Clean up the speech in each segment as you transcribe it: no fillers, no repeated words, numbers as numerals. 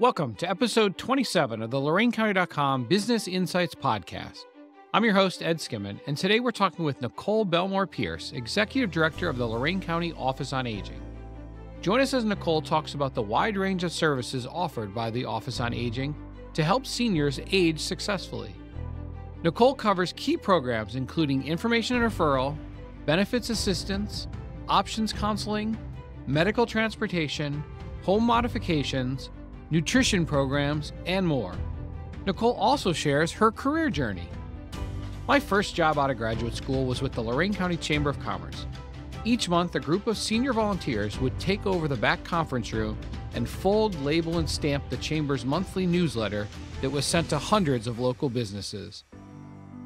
Welcome to episode 27 of the LorainCounty.com Business Insights Podcast. I'm your host, Ed Skimmon, and today we're talking with Nicolle Bellmore Pierse, Executive Director of the Lorain County Office on Aging. Join us as Nicolle talks about the wide range of services offered by the Office on Aging to help seniors age successfully. Nicolle covers key programs including information and referral, benefits assistance, options counseling, medical transportation, home modifications, nutrition programs, and more. Nicolle also shares her career journey. My first job out of graduate school was with the Lorain County Chamber of Commerce. Each month, a group of senior volunteers would take over the back conference room and fold, label, and stamp the Chamber's monthly newsletter that was sent to hundreds of local businesses.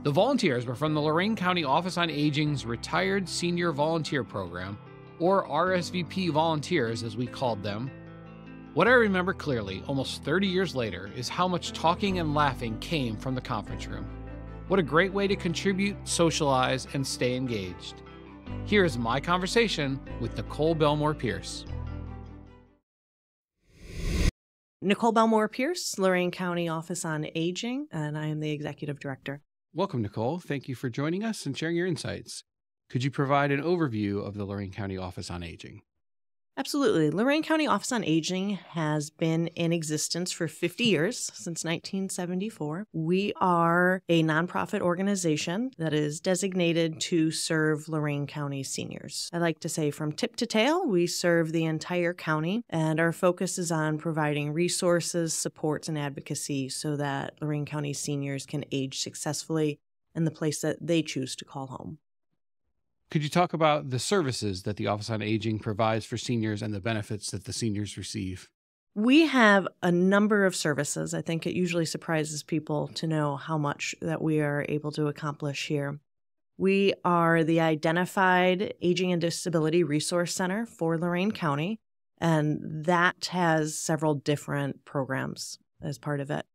The volunteers were from the Lorain County Office on Aging's Retired Senior Volunteer Program, or RSVP volunteers as we called them. What I remember clearly, almost 30 years later, is how much talking and laughing came from the conference room. What a great way to contribute, socialize, and stay engaged. Here is my conversation with Nicolle Bellmore Pierse. Nicolle Bellmore Pierse, Lorain County Office on Aging, and I am the Executive Director. Welcome, Nicolle. Thank you for joining us and sharing your insights. Could you provide an overview of the Lorain County Office on Aging? Absolutely. Lorain County Office on Aging has been in existence for 50 years, since 1974. We are a nonprofit organization that is designated to serve Lorain County seniors. I like to say from tip to tail, we serve the entire county, and our focus is on providing resources, supports, and advocacy so that Lorain County seniors can age successfully in the place that they choose to call home. Could you talk about the services that the Office on Aging provides for seniors and the benefits that the seniors receive? We have a number of services. I think it usually surprises people to know how much that we are able to accomplish here. We are the Identified Aging and Disability Resource Center for Lorain County, and that has several different programs as part of it.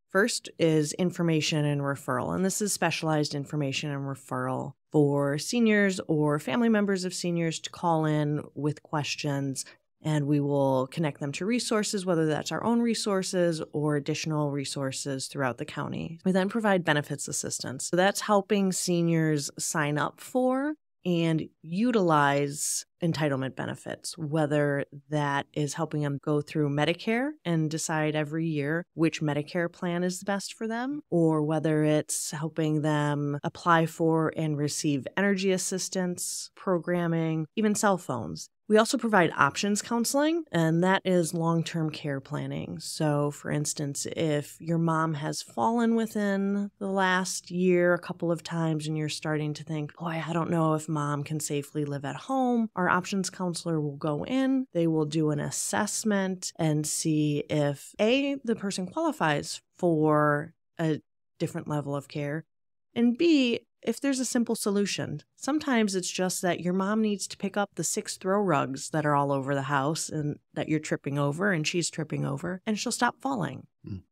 First is information and referral, and this is specialized information and referral for seniors or family members of seniors to call in with questions, and we will connect them to resources, whether that's our own resources or additional resources throughout the county. We then provide benefits assistance. So that's helping seniors sign up for and utilize entitlement benefits, whether that is helping them go through Medicare and decide every year which Medicare plan is the best for them, or whether it's helping them apply for and receive energy assistance, programming, even cell phones. We also provide options counseling, and that is long-term care planning. So, for instance, if your mom has fallen within the last year a couple of times and you're starting to think, boy, I don't know if mom can safely live at home, our options counselor will go in, they will do an assessment and see if A, the person qualifies for a different level of care, and B, if there's a simple solution. Sometimes it's just that your mom needs to pick up the 6 throw rugs that are all over the house and that you're tripping over and she's tripping over, and she'll stop falling.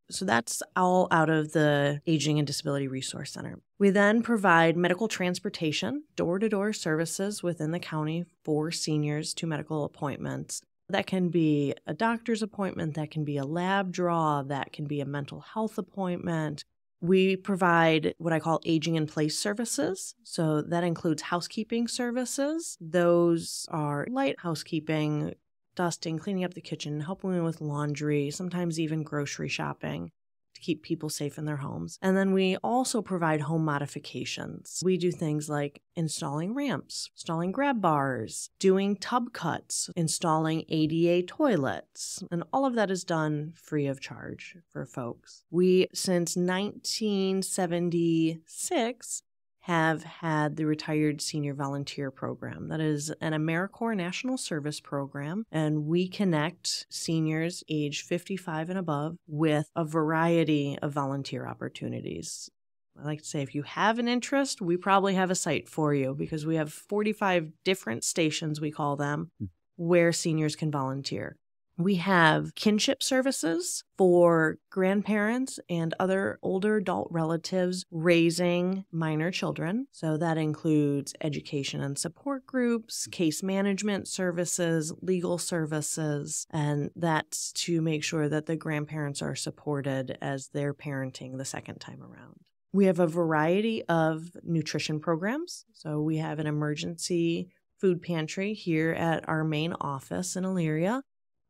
So that's all out of the Aging and Disability Resource Center. We then provide medical transportation, door-to-door services within the county for seniors to medical appointments. That can be a doctor's appointment, that can be a lab draw, that can be a mental health appointment. We provide what I call aging in place services. So that includes housekeeping services. Those are light housekeeping, dusting, cleaning up the kitchen, helping with laundry, sometimes even grocery shopping to keep people safe in their homes. And then we also provide home modifications. We do things like installing ramps, installing grab bars, doing tub cuts, installing ADA toilets, and all of that is done free of charge for folks. We, since 1976, have had the Retired Senior Volunteer Program. That is an AmeriCorps National Service program, and we connect seniors age 55 and above with a variety of volunteer opportunities. I like to say if you have an interest, we probably have a site for you because we have 45 different stations, we call them, where seniors can volunteer. We have kinship services for grandparents and other older adult relatives raising minor children. So that includes education and support groups, case management services, legal services, and that's to make sure that the grandparents are supported as they're parenting the second time around. We have a variety of nutrition programs. So we have an emergency food pantry here at our main office in Elyria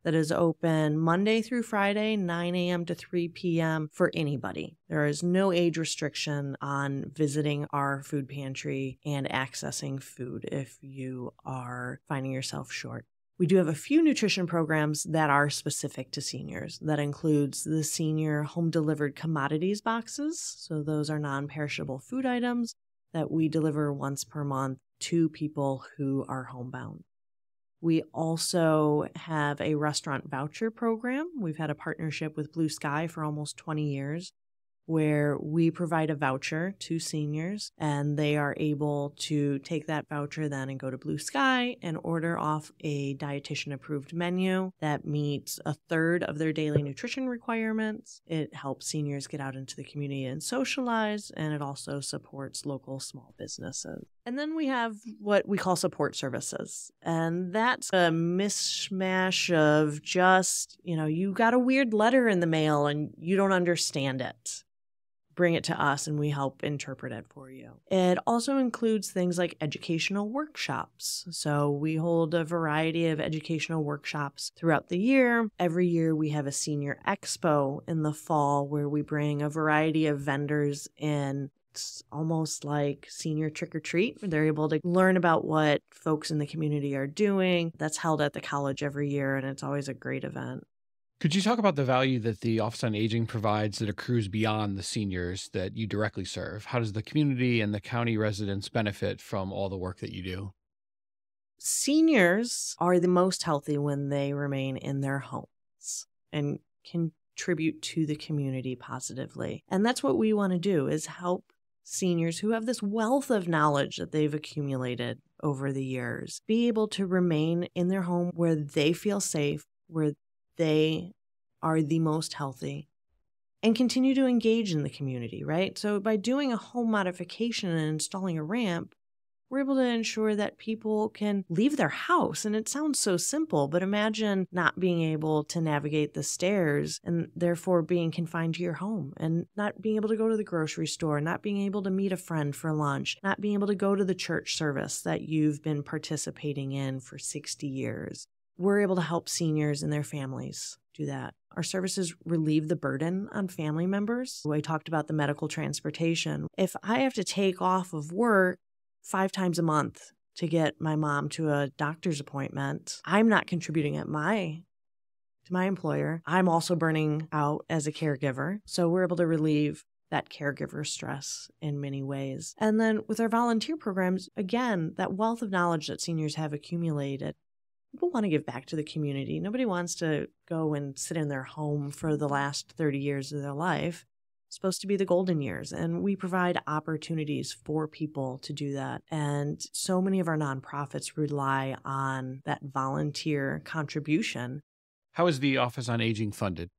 that is open Monday through Friday, 9 a.m. to 3 p.m. for anybody. There is no age restriction on visiting our food pantry and accessing food if you are finding yourself short. We do have a few nutrition programs that are specific to seniors. That includes the senior home-delivered commodities boxes. So those are non-perishable food items that we deliver once per month to people who are homebound. We also have a restaurant voucher program. We've had a partnership with Blue Sky for almost 20 years, where we provide a voucher to seniors and they are able to take that voucher then and go to Blue Sky and order off a dietitian approved menu that meets a third of their daily nutrition requirements. It helps seniors get out into the community and socialize, and it also supports local small businesses. And then we have what we call support services. And that's a mishmash of just, you got a weird letter in the mail and you don't understand it. Bring it to us and we help interpret it for you. It also includes things like educational workshops. So we hold a variety of educational workshops throughout the year. Every year we have a senior expo in the fall where we bring a variety of vendors in. It's almost like senior trick-or-treat. They're able to learn about what folks in the community are doing. That's held at the college every year, and it's always a great event. Could you talk about the value that the Office on Aging provides that accrues beyond the seniors that you directly serve? How does the community and the county residents benefit from all the work that you do? Seniors are the most healthy when they remain in their homes and contribute to the community positively. And that's what we want to do, is help seniors who have this wealth of knowledge that they've accumulated over the years be able to remain in their home where they feel safe, where they are the most healthy, and continue to engage in the community, right? So by doing a home modification and installing a ramp, we're able to ensure that people can leave their house. And it sounds so simple, but imagine not being able to navigate the stairs and therefore being confined to your home and not being able to go to the grocery store, not being able to meet a friend for lunch, not being able to go to the church service that you've been participating in for 60 years. We're able to help seniors and their families do that. Our services relieve the burden on family members. I talked about the medical transportation. If I have to take off of work 5 times a month to get my mom to a doctor's appointment, I'm not contributing to my employer. I'm also burning out as a caregiver. So we're able to relieve that caregiver stress in many ways. And then with our volunteer programs, again, that wealth of knowledge that seniors have accumulated, people want to give back to the community. Nobody wants to go and sit in their home for the last 30 years of their life. It's supposed to be the golden years, and we provide opportunities for people to do that. And so many of our nonprofits rely on that volunteer contribution. How is the Office on Aging funded?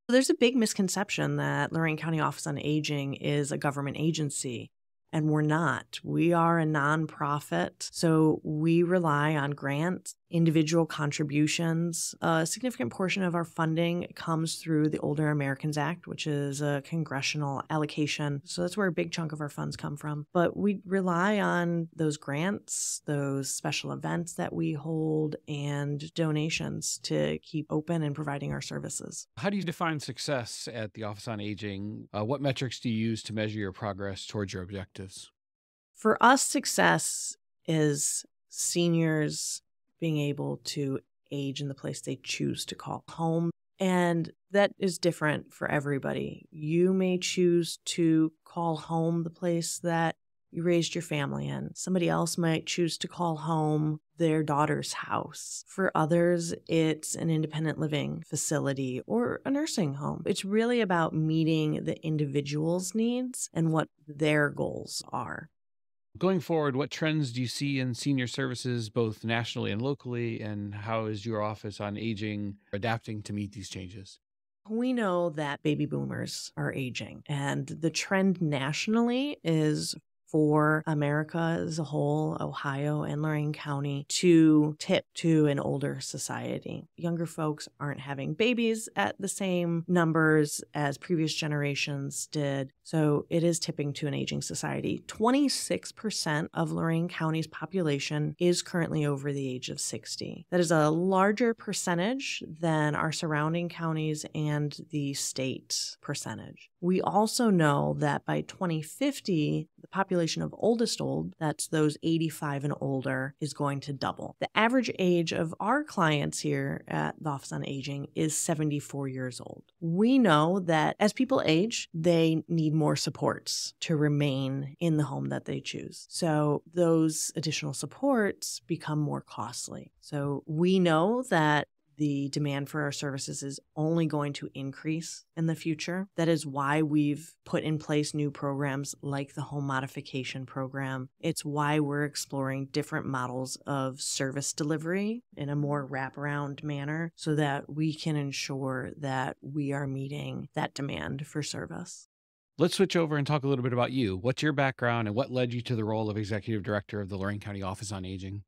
There's a big misconception that Lorain County Office on Aging is a government agency. And we're not. We are a nonprofit, so we rely on grants, individual contributions. A significant portion of our funding comes through the Older Americans Act, which is a congressional allocation. So that's where a big chunk of our funds come from. But we rely on those grants, those special events that we hold, and donations to keep open and providing our services. How do you define success at the Office on Aging? What metrics do you use to measure your progress towards your objectives? For us, success is seniors being able to age in the place they choose to call home. And that is different for everybody. You may choose to call home the place that you raised your family in. Somebody else might choose to call home their daughter's house. For others, it's an independent living facility or a nursing home. It's really about meeting the individual's needs and what their goals are. Going forward, what trends do you see in senior services, both nationally and locally, and how is your Office on Aging adapting to meet these changes? We know that baby boomers are aging, and the trend nationally is for America as a whole, Ohio and Lorain County, to tip to an older society. Younger folks aren't having babies at the same numbers as previous generations did, so it is tipping to an aging society. 26% of Lorain County's population is currently over the age of 60. That is a larger percentage than our surrounding counties and the state percentage. We also know that by 2050, the population of oldest old, that's those 85 and older, is going to double. The average age of our clients here at the Office on Aging is 74 years old. We know that as people age, they need more supports to remain in the home that they choose. So those additional supports become more costly. So we know that the demand for our services is only going to increase in the future. That is why we've put in place new programs like the home modification program. It's why we're exploring different models of service delivery in a more wraparound manner so that we can ensure that we are meeting that demand for service. Let's switch over and talk a little bit about you. What's your background and what led you to the role of Executive Director of the Lorain County Office on Aging?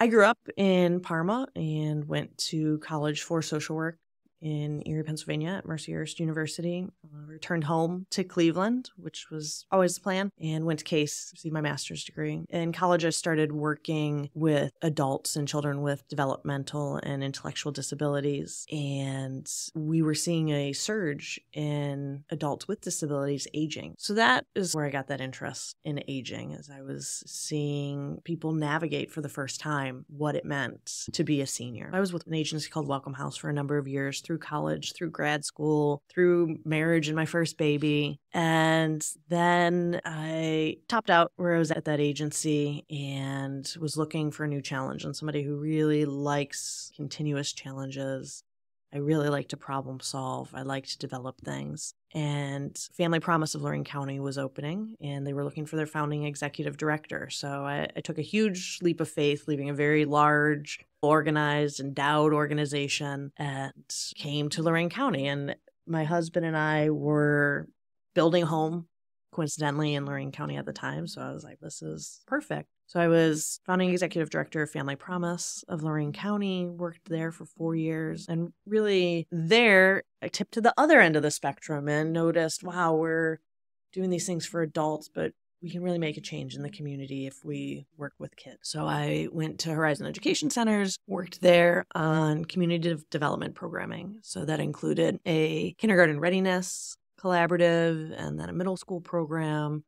I grew up in Parma and went to college for social work in Erie, Pennsylvania at Mercyhurst University. Returned home to Cleveland, which was always the plan, and went to Case, received my master's degree. In college, I started working with adults and children with developmental and intellectual disabilities, and we were seeing a surge in adults with disabilities aging. So that is where I got that interest in aging, as I was seeing people navigate for the first time what it meant to be a senior. I was with an agency called Welcome House for a number of years, through college, through grad school, through marriage and my first baby. And then I topped out where I was at that agency and was looking for a new challenge and somebody who really likes continuous challenges. I really like to problem solve. I like to develop things. And Family Promise of Lorain County was opening, and they were looking for their founding executive director. So I took a huge leap of faith, leaving a very large, organized, endowed organization, and came to Lorain County. And my husband and I were building a home, coincidentally, in Lorain County at the time. So I was like, this is perfect. So I was founding executive director of Family Promise of Lorain County, worked there for 4 years, and really there I tipped to the other end of the spectrum and noticed, wow, we're doing these things for adults, but we can really make a change in the community if we work with kids. So I went to Horizon Education Centers, worked there on community development programming. So that included a kindergarten readiness collaborative, and then a middle school program,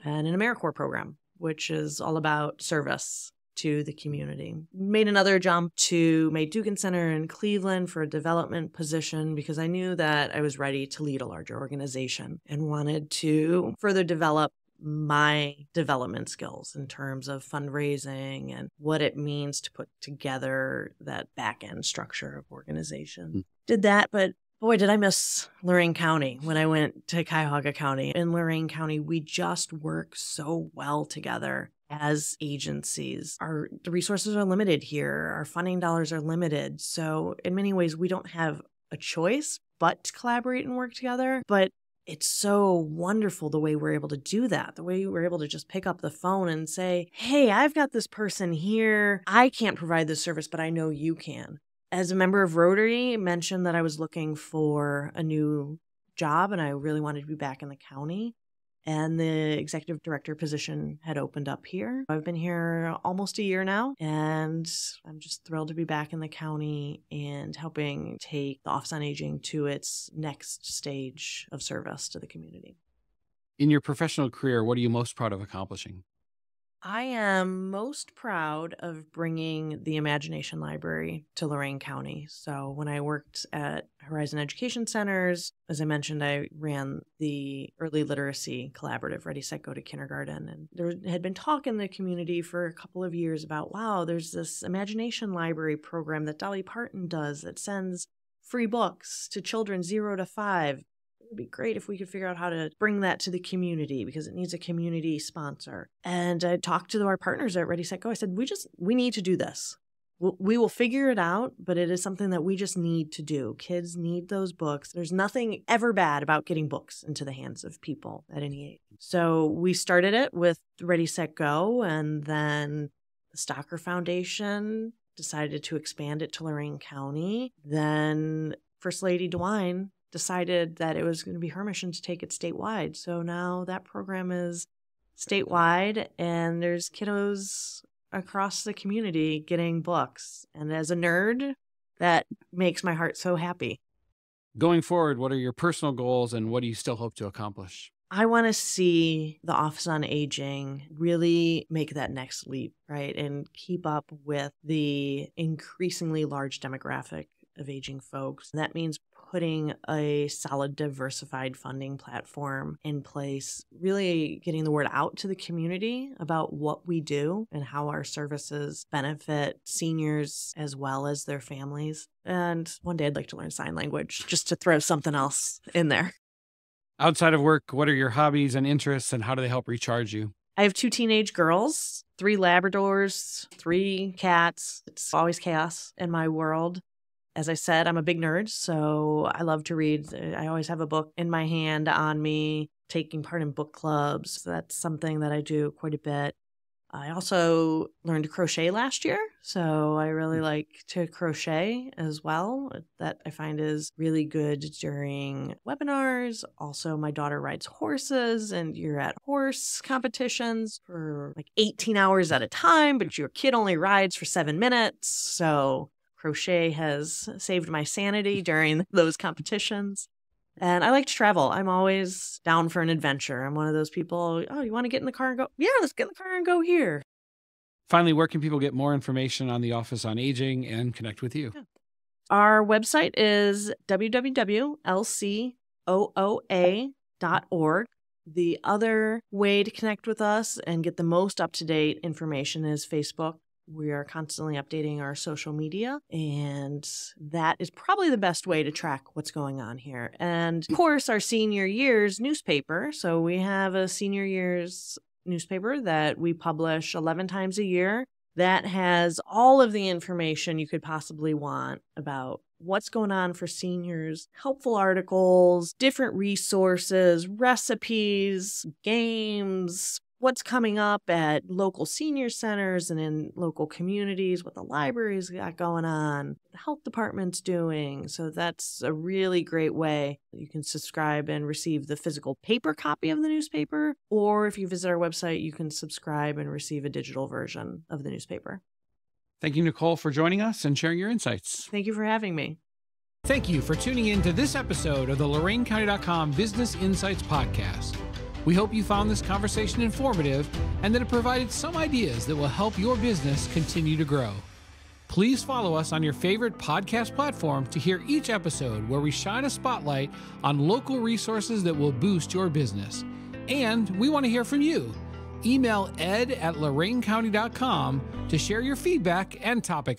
and an AmeriCorps program, which is all about service to the community. Made another jump to May Dugan Center in Cleveland for a development position because I knew that I was ready to lead a larger organization and wanted to further develop my development skills in terms of fundraising and what it means to put together that back-end structure of organization. Did that, but boy, did I miss Lorain County when I went to Cuyahoga County. In Lorain County, we just work so well together as agencies. The resources are limited here. Our funding dollars are limited. So in many ways, we don't have a choice but to collaborate and work together. But it's so wonderful the way we're able to do that, the way we're able to just pick up the phone and say, hey, I've got this person here. I can't provide this service, but I know you can. As a member of Rotary, I mentioned that I was looking for a new job and I really wanted to be back in the county. And the executive director position had opened up here. I've been here almost a year now, and I'm just thrilled to be back in the county and helping take the Office on Aging to its next stage of service to the community. In your professional career, what are you most proud of accomplishing? I am most proud of bringing the Imagination Library to Lorain County. So when I worked at Horizon Education Centers, as I mentioned, I ran the Early Literacy Collaborative, Ready, Set, Go to Kindergarten. And there had been talk in the community for a couple of years about, wow, there's this Imagination Library program that Dolly Parton does that sends free books to children 0 to 5. it would be great if we could figure out how to bring that to the community because it needs a community sponsor. And I talked to our partners at Ready, Set, Go. I said, we need to do this. We will figure it out, but it is something that we just need to do. Kids need those books. There's nothing ever bad about getting books into the hands of people at any age. So we started it with Ready, Set, Go, and then the Stocker Foundation decided to expand it to Lorain County. Then First Lady DeWine decided that it was going to be her mission to take it statewide. So now that program is statewide, and there's kiddos across the community getting books. And as a nerd, that makes my heart so happy. Going forward, what are your personal goals and what do you still hope to accomplish? I want to see the Office on Aging really make that next leap, right? And keep up with the increasingly large demographic of aging folks. That means putting a solid, diversified funding platform in place, really getting the word out to the community about what we do and how our services benefit seniors as well as their families. And one day I'd like to learn sign language, just to throw something else in there. Outside of work, what are your hobbies and interests and how do they help recharge you? I have 2 teenage girls, 3 Labradors, 3 cats. It's always chaos in my world. As I said, I'm a big nerd, so I love to read. I always have a book in my hand on me, taking part in book clubs. That's something that I do quite a bit. I also learned to crochet last year, so I really like to crochet as well. That I find is really good during webinars. Also, my daughter rides horses, and you're at horse competitions for like 18 hours at a time, but your kid only rides for 7 minutes, so crochet has saved my sanity during those competitions. And I like to travel. I'm always down for an adventure. I'm one of those people, oh, you want to get in the car and go? Yeah, let's get in the car and go here. Finally, where can people get more information on the Office on Aging and connect with you? Our website is www.lcooa.org. The other way to connect with us and get the most up-to-date information is Facebook. We are constantly updating our social media, and that is probably the best way to track what's going on here. And of course, our senior years newspaper. So we have a senior years newspaper that we publish 11 times a year that has all of the information you could possibly want about what's going on for seniors, helpful articles, different resources, recipes, games, what's coming up at local senior centers and in local communities, what the library's got going on, what the health department's doing. So that's a really great way. You can subscribe and receive the physical paper copy of the newspaper, or if you visit our website, you can subscribe and receive a digital version of the newspaper. Thank you, Nicolle, for joining us and sharing your insights. Thank you for having me. Thank you for tuning in to this episode of the LorainCounty.com Business Insights Podcast. We hope you found this conversation informative and that it provided some ideas that will help your business continue to grow. Please follow us on your favorite podcast platform to hear each episode where we shine a spotlight on local resources that will boost your business. And we want to hear from you. Email ed@loraincounty.com to share your feedback and topic